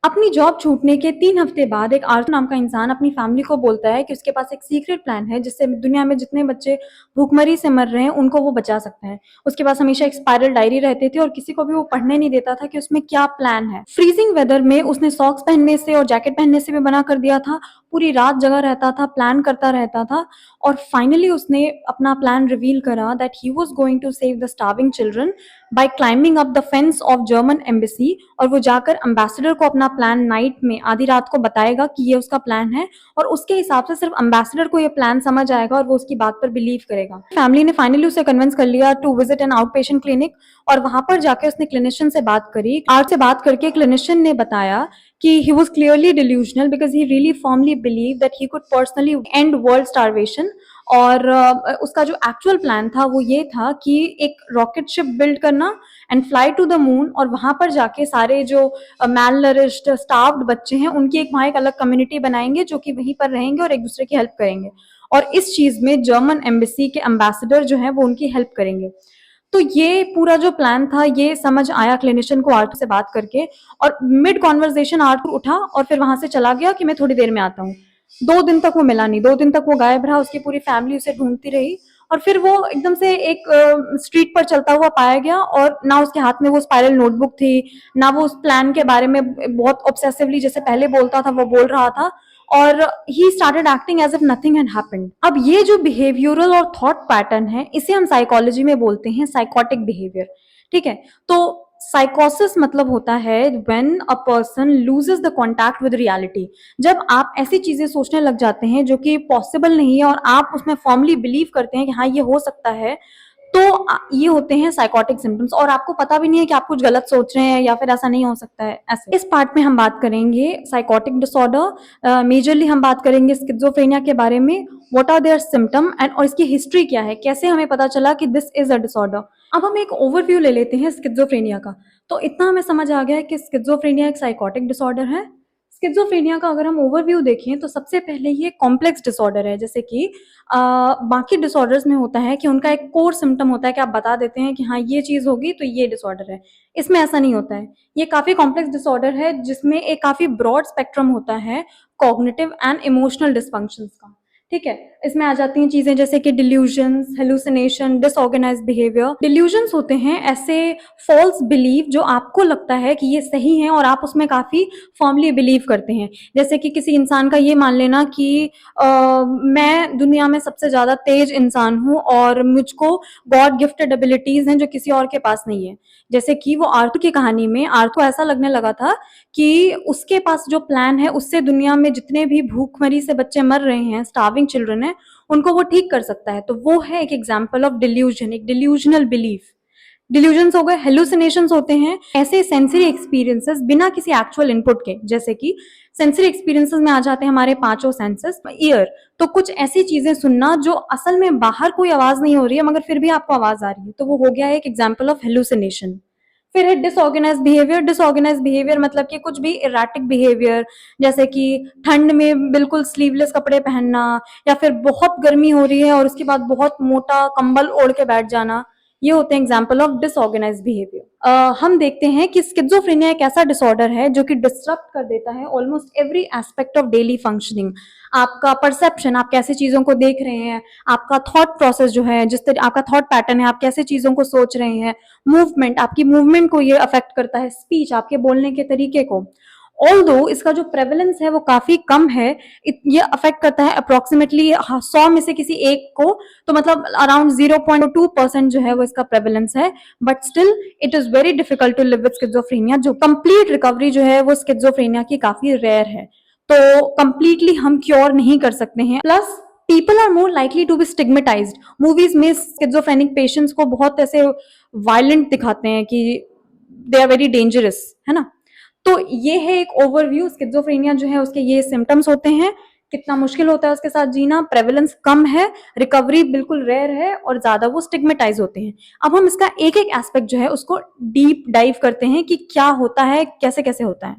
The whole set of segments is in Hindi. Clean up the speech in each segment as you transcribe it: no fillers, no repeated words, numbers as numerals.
अपनी जॉब छूटने के 3 हफ्ते बाद एक आर्थर नाम का इंसान अपनी फैमिली को बोलता है कि उसके पास एक सीक्रेट प्लान है जिससे दुनिया में जितने बच्चे भूखमरी से मर रहे हैं उनको वो बचा सकता है। उसके पास हमेशा एक स्पाइरल डायरी रहते थे और किसी को भी वो पढ़ने नहीं देता था कि उसमें क्या प्लान है। फ्रीजिंग वेदर में उसने सॉक्स पहनने से और जैकेट पहनने से भी मना कर दिया था। पूरी रात जगा रहता था, प्लान करता रहता था और फाइनली उसने अपना प्लान रिवील करा that he was going to save the starving children by climbing up the fence of German embassy. और वो जाकर एम्बेसडर को अपना प्लान नाइट में आधी रात को बताएगा कि ये उसका प्लान है और उसके हिसाब से सिर्फ एम्बेसडर को ये प्लान समझ आएगा और वो उसकी बात पर बिलीव करेगा। फैमिली ने फाइनली उसे कन्विंस कर लिया to visit an out patient clinic और वहां पर जाकर उसने क्लिनिशियन से बात करी। आर्ट से बात करके क्लिनिशियन ने बताया कि he was clearly delusional because he really firmly believed that he could personally end world starvation। और उसका जो एक्चुअल प्लान था वो ये था कि एक रॉकेट शिप बिल्ड करना and fly to the moon और वहां पर जाके सारे जो मैल नरिश्ड स्टार्व्ड बच्चे हैं उनकी एक वहां एक अलग कम्युनिटी बनाएंगे जो कि वहीं पर रहेंगे और एक दूसरे की हेल्प करेंगे। और इस चीज में जर्मन एम्बेसी के एम्बेसडर जो है वो उनकी हेल्प करेंगे। तो ये पूरा जो प्लान था ये समझ आया क्लिनिशियन को आर्थर से बात करके। और मिड कॉन्वर्जेशन आर्थर उठा और फिर वहां से चला गया कि मैं थोड़ी देर में आता हूँ। 2 दिन तक वो मिला नहीं, 2 दिन तक वो गायब रहा, उसकी पूरी फैमिली उसे ढूंढती रही और फिर वो एकदम से एक स्ट्रीट पर चलता हुआ पाया गया और ना उसके हाथ में वो स्पाइरल नोटबुक थी, ना वो उस प्लान के बारे में बहुत ऑब्सेसिवली जैसे पहले बोलता था वो बोल रहा था। और he started acting as if nothing had happened. अब ये जो बिहेवियरल और थॉट पैटर्न है इसे हम साइकोलॉजी में बोलते हैं साइकोटिक बिहेवियर। ठीक है, तो साइकोसिस मतलब होता है when a person loses the contact with reality. जब आप ऐसी चीजें सोचने लग जाते हैं जो कि पॉसिबल नहीं है और आप उसमें फॉर्मली बिलीव करते हैं कि हाँ ये हो सकता है, तो ये होते हैं साइकोटिक सिम्टम्स और आपको पता भी नहीं है कि आप कुछ गलत सोच रहे हैं या फिर ऐसा नहीं हो सकता है। ऐसे इस पार्ट में हम बात करेंगे साइकोटिक डिसऑर्डर, मेजरली हम बात करेंगे स्किज़ोफ्रेनिया के बारे में, what are their symptom and और इसकी हिस्ट्री क्या है, कैसे हमें पता चला कि दिस इज अ डिसऑर्डर। अब हम एक ओवरव्यू ले लेते हैं स्किज़ोफ्रेनिया का। तो इतना हमें समझ आ गया है कि स्किज़ोफ्रेनिया एक साइकोटिक डिसऑर्डर है। स्किज़ोफ्रेनिया का अगर हम ओवरव्यू देखें तो सबसे पहले ये कॉम्प्लेक्स डिसऑर्डर है। जैसे कि बाकी डिसऑर्डर्स में होता है कि उनका एक कोर सिम्टम होता है कि आप बता देते हैं कि हाँ ये चीज होगी तो ये डिसऑर्डर है। इसमें ऐसा नहीं होता है, ये काफी कॉम्प्लेक्स डिसऑर्डर है जिसमें एक काफी ब्रॉड स्पेक्ट्रम होता है कॉग्निटिव एंड इमोशनल डिसफंक्शंस का। ठीक है, इसमें आ जाती हैं चीजें जैसे कि delusions, hallucination, disorganised behaviour. Delusions होते हैं ऐसे फॉल्स बिलीव जो आपको लगता है कि ये सही है और आप उसमें काफी फर्मली बिलीव करते हैं। जैसे कि किसी इंसान का ये मान लेना कि मैं दुनिया में सबसे ज्यादा तेज इंसान हूँ और मुझको गॉड गिफ्टेड एबिलिटीज हैं जो किसी और के पास नहीं है। जैसे कि वो आर्थर की कहानी में आर्थर को ऐसा लगने लगा था कि उसके पास जो प्लान है उससे दुनिया में जितने भी भूखमरी से बच्चे मर रहे हैं, स्टार्विंग चिल्ड्रन है, उनको वो ठीक कर सकता है। तो वो है एक एग्जाम्पल ऑफ डिल्यूजन, एक डिल्यूजनल बिलीफ। डिल्यूजन्स हो गए। हेलुसिनेशंस होते हैं ऐसे सेंसरी एक्सपीरियंसेस बिना किसी एक्चुअल इनपुट के। जैसे कि सेंसरी एक्सपीरियंसेस में आ जाते हैं हमारे पांचों सेंसेस। ईयर, तो कुछ ऐसी चीजें सुनना जो असल में बाहर कोई आवाज नहीं हो रही है मगर फिर भी आपको आवाज आ रही है, तो वो हो गया एक एग्जाम्पल ऑफ हेलुसिनेशन। फिर है डिसऑर्गेनाइज्ड बिहेवियर। डिसऑर्गेनाइज्ड बिहेवियर मतलब कि कुछ भी इरेटिक बिहेवियर, जैसे कि ठंड में बिल्कुल स्लीवलेस कपड़े पहनना या फिर बहुत गर्मी हो रही है और उसके बाद बहुत मोटा कंबल ओढ़ के बैठ जाना, ये होते हैं एग्जाम्पल ऑफ डिसऑर्गेनाइज्ड बिहेवियर। हम देखते हैं कि स्किज़ोफ्रेनिया एक ऐसा डिसऑर्डर है जो कि डिसरप्ट कर देता है almost every aspect of daily functioning. आपका परसेप्शन, आप कैसे चीजों को देख रहे हैं, आपका थॉट प्रोसेस जो है, जिस तरह आपका थॉट पैटर्न है, आप कैसे चीजों को सोच रहे हैं, मूवमेंट, आपकी मूवमेंट को ये अफेक्ट करता है, स्पीच, आपके बोलने के तरीके को। ऑल्दो इसका जो प्रेवलेंस है वो काफी कम है, ये अफेक्ट करता है अप्रोक्सीमेटली 100 में से किसी एक को, तो मतलब अराउंड 0.2% जो है वो इसका प्रेवलेंस है। But still it is very difficult to live with schizophrenia. जो कंप्लीट रिकवरी जो है वो स्किज़ोफ्रेनिया की काफी रेयर है, तो कंप्लीटली हम क्योर नहीं कर सकते हैं। Plus people are more likely to be stigmatized. Movies में स्किज़ोफ्रेनिक पेशेंट्स को बहुत ऐसे वायलेंट दिखाते हैं कि दे आर वेरी डेंजरस, है ना। तो ये है एक ओवरव्यू। स्किज़ोफ्रेनिया जो है उसके ये सिम्टम्स होते हैं, कितना मुश्किल होता है उसके साथ जीना, प्रेवलेंस कम है, रिकवरी बिल्कुल रेयर है और ज्यादा वो स्टिग्मेटाइज होते हैं। अब हम इसका एक एक एस्पेक्ट जो है उसको डीप डाइव करते हैं कि क्या होता है, कैसे कैसे होता है।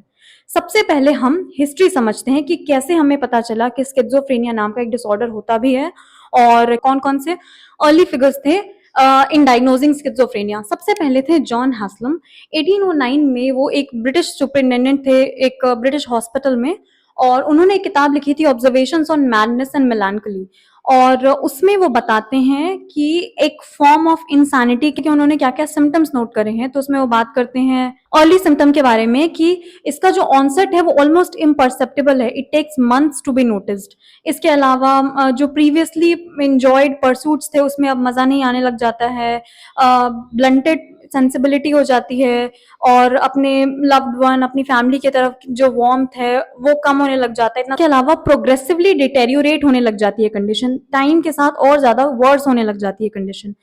सबसे पहले हम हिस्ट्री समझते हैं कि कैसे हमें पता चला कि स्किज़ोफ्रेनिया नाम का एक डिसऑर्डर होता भी है और कौन कौन से अर्ली फिगर्स थे इन डायग्नोजिंग स्किज़ोफ्रेनिया। सबसे पहले थे जॉन हैस्लम। 1809 में वो एक ब्रिटिश सुपरिटेंडेंट थे एक ब्रिटिश हॉस्पिटल में, और उन्होंने एक किताब लिखी थी ऑब्जर्वेशंस ऑन मैडनेस एंड मेलांकोली, और उसमें वो बताते हैं कि एक फॉर्म ऑफ इंसैनिटी के उन्होंने क्या-क्या सिम्पटम्स नोट करे हैं। तो उसमें वो बात करते हैं अर्ली सिम्पटम के बारे में कि इसका जो ऑनसेट है वो ऑलमोस्ट इम्परसेप्टिबल है, it takes months to be noticed. इसके अलावा जो प्रीवियसली एन्जॉयड परसूट्स थे उसमें अब मज़ा नहीं आने लग जाता है, ब्लंटेड सेंसिबिलिटी हो जाती है, और अपने लव्ड वन, अपनी फैमिली की तरफ जो वार्मथ है वो कम होने लग जाता है। इसके अलावा प्रोग्रेसिवली डिटेरियोरेट होने लग जाती है कंडीशन, टाइम के साथ और ज़्यादा वर्स होने लग जाती है कंडीशन।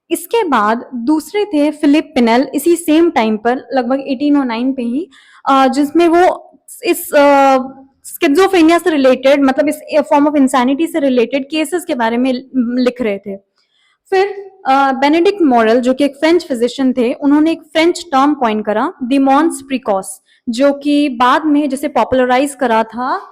इसके बाद दूसरे थे फिलिप पिनेल, इसी सेम टाइम पर लगभग 1809 पे ही, जिसमें वो इस स्किज़ोफ्रेनिया से रिलेटेड, मतलब इस फॉर्म ऑफ इंसैनिटी से रिलेटेड केसेस के बारे में लिख रहे थे। फिर बेनेडिक्ट मॉरल, जो कि एक फ्रेंच फिजिशियन थे, उन्होंने एक फ्रेंच टर्म कॉइन करा, डिमॉन्स प्रिकॉस, जो कि बाद में जिसे पॉपुलराइज करा था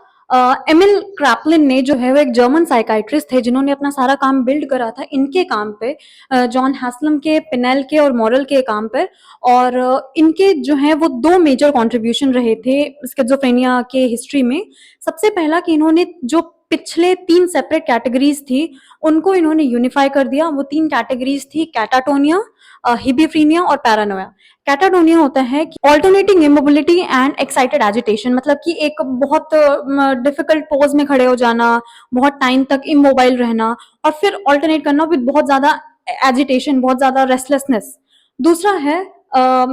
एमिल क्रैपलिन ने, जो है वो एक जर्मन साइकाइट्रिस्ट थे जिन्होंने अपना सारा काम बिल्ड करा था इनके काम पे, जॉन हैस्लम के, पिनेल के और मॉरल के काम पर। और इनके जो है वो दो मेजर कॉन्ट्रीब्यूशन रहे थे स्किज़ोफ्रेनिया के हिस्ट्री में। सबसे पहला कि इन्होंने जो पिछले 3 सेपरेट कैटेगरीज थी उनको इन्होंने यूनिफाई कर दिया। वो 3 कैटेगरीज थी, कैटाटोनिया, हिबिफ्रीनिया और पैरानोया। कैटाटोनिया होता है कि alternating immobility and excited agitation, मतलब कि एक बहुत डिफिकल्ट पोज में खड़े हो जाना, बहुत टाइम तक इमोबाइल रहना, और फिर ऑल्टरनेट करना विद बहुत ज्यादा एजिटेशन, बहुत ज्यादा रेस्टलेसनेस। दूसरा है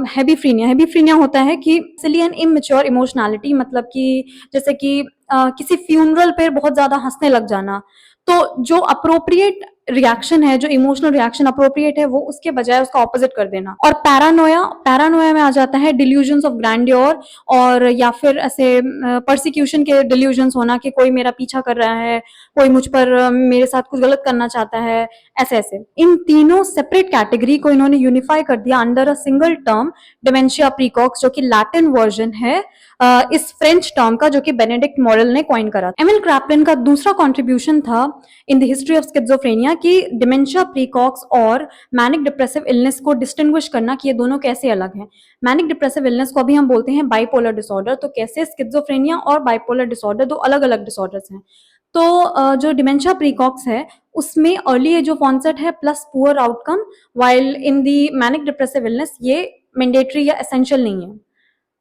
हेबिफ्रीनिया। हेबिफ्रीनिया होता है कि सिली एंड इमेच्योर इमोशनैलिटी, मतलब कि जैसे कि किसी फ्यूनरल पे बहुत ज्यादा हंसने लग जाना, तो जो अप्रोप्रिएट रिएक्शन है, जो इमोशनल रिएक्शन अप्रोप्रिएट है, वो उसके बजाय उसका ऑपोजिट कर देना। और पैरानोया, पैरानोया में आ जाता है डिल्यूजन्स ऑफ ग्रैंडियोर, और या फिर ऐसे परसिक्यूशन के डिल्यूजन्स होना कि कोई मेरा पीछा कर रहा है, कोई मुझ पर मेरे साथ कुछ गलत करना चाहता है, ऐसे ऐसे। इन तीनों सेपरेट कैटेगरी को इन्होंने यूनिफाई कर दिया under a single term, dementia praecox, जो कि लैटिन वर्जन है इस फ्रेंच टर्म का, जो कि बेनेडिक्ट मॉरल ने कॉइन करा। एमिल क्रैपलिन का दूसरा कॉन्ट्रीब्यूशन था in the history of schizophrenia कि डिमेंशिया प्रीकॉक्स और मैनिक डिप्रेसिव इलनेस को डिस्टिंग्विश करना कि ये दोनों कैसे अलग हैं। मैनिक डिप्रेसिव इलनेस को अभी हम बोलते हैं बाइपोलर डिसऑर्डर, तो कैसे स्किज़ोफ्रेनिया और बाइपोलर डिसऑर्डर दो अलग अलग डिसऑर्डर्स हैं। तो जो डिमेंशिया प्रीकॉक्स है उसमें अर्ली एज ऑफ ऑनसेट है plus poor outcome, while in the manic depressive illness ये मैंडेटरी या एसेंशियल नहीं है।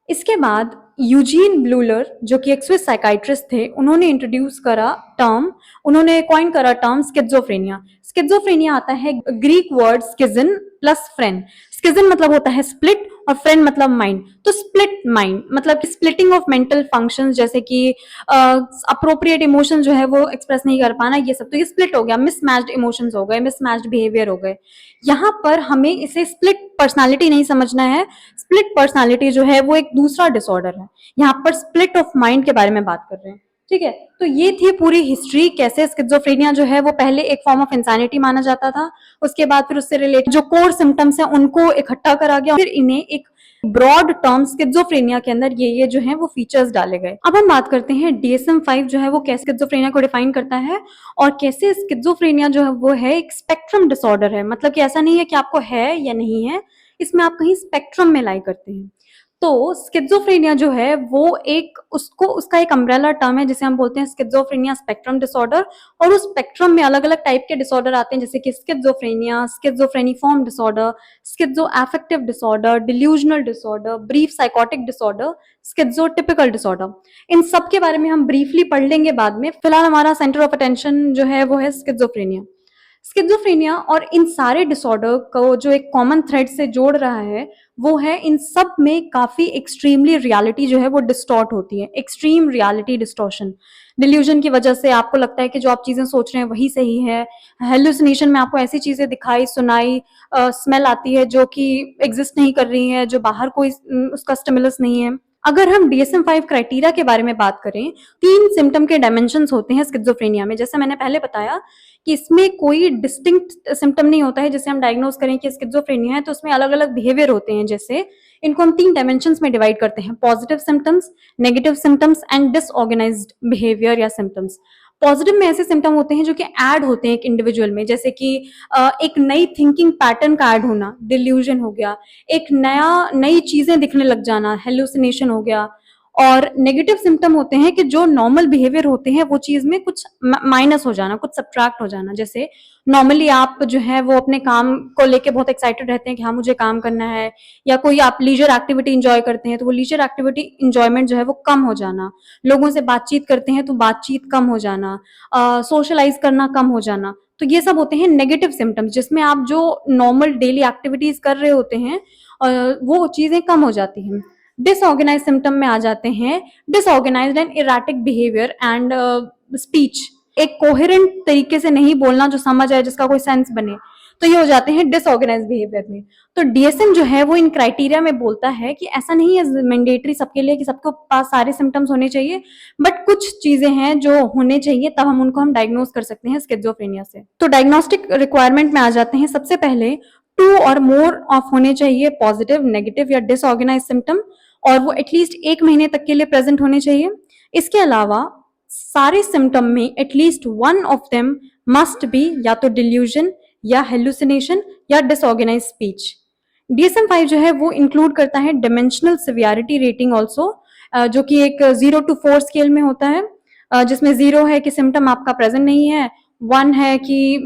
इसके बाद यूजीन ब्लूलर, जो कि एक स्विस साइकाइट्रिस्ट थे, उन्होंने इंट्रोड्यूस करा टर्म, उन्होंने कॉइन करा टर्म स्किज़ोफ्रेनिया। स्किज़ोफ्रेनिया आता है ग्रीक वर्ड स्किजन प्लस फ्रेन। स्किजन मतलब होता है स्प्लिट, और फ्रेन मतलब माइंड। तो स्प्लिट माइंड मतलब कि स्प्लिटिंग ऑफ मेंटल फंक्शंस, जैसे कि अप्रोप्रिएट इमोशन जो है वो एक्सप्रेस नहीं कर पाना, ये सब, तो ये स्प्लिट हो गया, मिसमैच्ड इमोशंस हो गए, मिसमैच्ड बिहेवियर हो गए। यहाँ पर हमें इसे स्प्लिट पर्सनालिटी नहीं समझना है। स्प्लिट पर्सनालिटी जो है वो एक दूसरा डिसऑर्डर है, यहाँ पर स्प्लिट ऑफ माइंड के बारे में बात कर रहे हैं। ठीक है, तो ये थी पूरी हिस्ट्री, कैसे स्किज़ोफ्रेनिया जो है वो पहले एक फॉर्म ऑफ इंसैनिटी माना जाता था, उसके बाद फिर उससे रिलेटेड जो कोर सिम्टम्स हैं उनको इकट्ठा करा गया, फिर इन्हें एक ब्रॉड टर्म स्किज़ोफ्रेनिया के अंदर ये जो है वो फीचर्स डाले गए। अब हम बात करते हैं DSM-5 जो है वो कैसे स्किज़ोफ्रेनिया को डिफाइन करता है, और कैसे स्किज़ोफ्रेनिया जो है वो है एक स्पेक्ट्रम डिसऑर्डर है, मतलब कि ऐसा नहीं है कि आपको है या नहीं है, इसमें आप कहीं स्पेक्ट्रम में लाई करते हैं। तो स्किज़ोफ्रेनिया जो है वो एक उसको उसका एक अम्ब्रेला टर्म है जिसे हम बोलते हैं स्किज़ोफ्रेनिया स्पेक्ट्रम डिसऑर्डर, और उस स्पेक्ट्रम में अलग अलग टाइप के डिसऑर्डर आते हैं, जैसे कि schizophrenia, schizophreniform disorder, schizo affective disorder, delusional disorder, brief psychotic disorder, schizotypal disorder. इन सब के बारे में हम ब्रीफली पढ़ लेंगे बाद में। फिलहाल हमारा सेंटर ऑफ अटेंशन जो है वो है स्किज़ोफ्रेनिया। स्किज़ोफ्रेनिया और इन सारे डिसऑर्डर को जो एक कॉमन थ्रेड से जोड़ रहा है वो है इन सब में काफी एक्सट्रीमली रियलिटी जो है वो डिस्टॉर्ट होती है, एक्सट्रीम रियलिटी डिस्टॉर्शन। डिल्यूजन की वजह से आपको लगता है कि जो आप चीजें सोच रहे हैं वही सही है। हेलुसिनेशन में आपको ऐसी चीजें दिखाई सुनाई, स्मेल आती है जो कि एग्जिस्ट नहीं कर रही है, जो बाहर कोई उसका स्टिमुलस नहीं है। अगर हम DSM-5 क्राइटेरिया के बारे में बात करें, 3 सिम्टम के डायमेंशंस होते हैं स्किज़ोफ्रेनिया में। जैसे मैंने पहले बताया कि इसमें कोई डिस्टिंक्ट सिम्टम नहीं होता है, जैसे हम डायग्नोज करें कि स्किज़ोफ्रेनिया है तो उसमें अलग अलग बिहेवियर होते हैं। जैसे इनको हम 3 डायमेंशंस में डिवाइड करते हैं, positive symptoms, negative symptoms and disorganised behaviour या सिम्टम्स। पॉजिटिव में ऐसे सिम्टम होते हैं जो कि ऐड होते हैं एक इंडिविजुअल में, जैसे कि एक नई थिंकिंग पैटर्न का ऐड होना, डिल्यूजन हो गया, एक नई चीजें दिखने लग जाना, हेलुसिनेशन हो गया। और नेगेटिव सिम्टम होते हैं कि जो नॉर्मल बिहेवियर होते हैं वो चीज में कुछ माइनस हो जाना, कुछ सब्ट्रैक्ट हो जाना। जैसे नॉर्मली आप जो है वो अपने काम को लेके बहुत एक्साइटेड रहते हैं कि हाँ मुझे काम करना है, या कोई आप लीजर एक्टिविटी इंजॉय करते हैं तो वो लीजर एक्टिविटी इंजॉयमेंट जो है वो कम हो जाना, लोगों से बातचीत करते हैं तो बातचीत कम हो जाना, सोशलाइज करना कम हो जाना। तो ये सब होते हैं नेगेटिव सिम्टम्स, जिसमें आप जो नॉर्मल डेली एक्टिविटीज कर रहे होते हैं वो चीजें कम हो जाती हैं। डिसऑर्गेनाइज सिम्टम में आ जाते हैं disorganised and erratic behaviour and speech, एक कोहेरेंट तरीके से नहीं बोलना जो समझ आए, जिसका कोई सेंस बने, तो ये हो जाते हैं डिसऑर्गेनाइज बिहेवियर में। तो डीएसएम जो है वो इन क्राइटेरिया में बोलता है कि ऐसा नहीं है मैंडेटरी सबके लिए कि सबके पास सारे सिम्टम्स होने चाहिए, बट कुछ चीजें हैं जो होने चाहिए, तब हम डायग्नोज कर सकते हैं स्किज़ोफ्रेनिया से। तो डायग्नोस्टिक रिक्वायरमेंट में आ जाते हैं सबसे पहले 2 और मोर ऑफ होने चाहिए पॉजिटिव, नेगेटिव या डिसऑर्गेनाइज सिम्टम, और वो एटलीस्ट 1 महीने तक के लिए प्रेजेंट होने चाहिए। इसके अलावा सारे सिम्टम में at least one of them must be या तो डिल्यूजन या हेलुसिनेशन या डिसऑर्गेनाइज स्पीच। DSM-5 जो है वो इंक्लूड करता है डिमेंशनल सिवियरिटी रेटिंग ऑल्सो, जो कि एक 0 to 4 स्केल में होता है, जिसमें 0 है कि सिम्टम आपका प्रेजेंट नहीं है, 1 है कि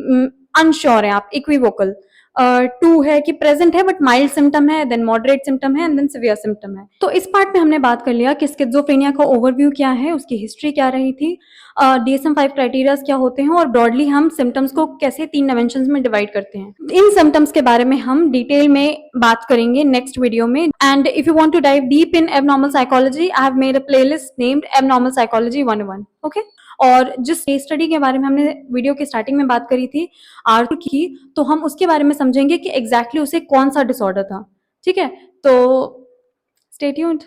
अनश्योर है आप, इक्विवोकल, 2 है कि प्रेजेंट है बट माइल्ड सिम्टम है, देन मॉडरेट सिम्टम है एंड देन सिवियर सिम्टम है। तो इस पार्ट में हमने बात कर लिया कि स्किज़ोफ्रेनिया का ओवरव्यू क्या है, उसकी हिस्ट्री क्या रही थी, DSM-5 क्राइटेरियाज क्या होते हैं, और ब्रॉडली हम सिम्टम्स को कैसे 3 डायमेंशंस में डिवाइड करते हैं। इन सिम्टम्स के बारे में हम डिटेल में बात करेंगे नेक्स्ट वीडियो में। And if you want to dive deep in abnormal psychology, I have made a playlist named abnormal psychology 101। Okay, और जिस केस स्टडी के बारे में हमने वीडियो के स्टार्टिंग में बात करी थी आर्थर की, तो हम उसके बारे में समझेंगे कि एग्जैक्टली उसे कौन सा डिसऑर्डर था। ठीक है, तो स्टे ट्यून्ड।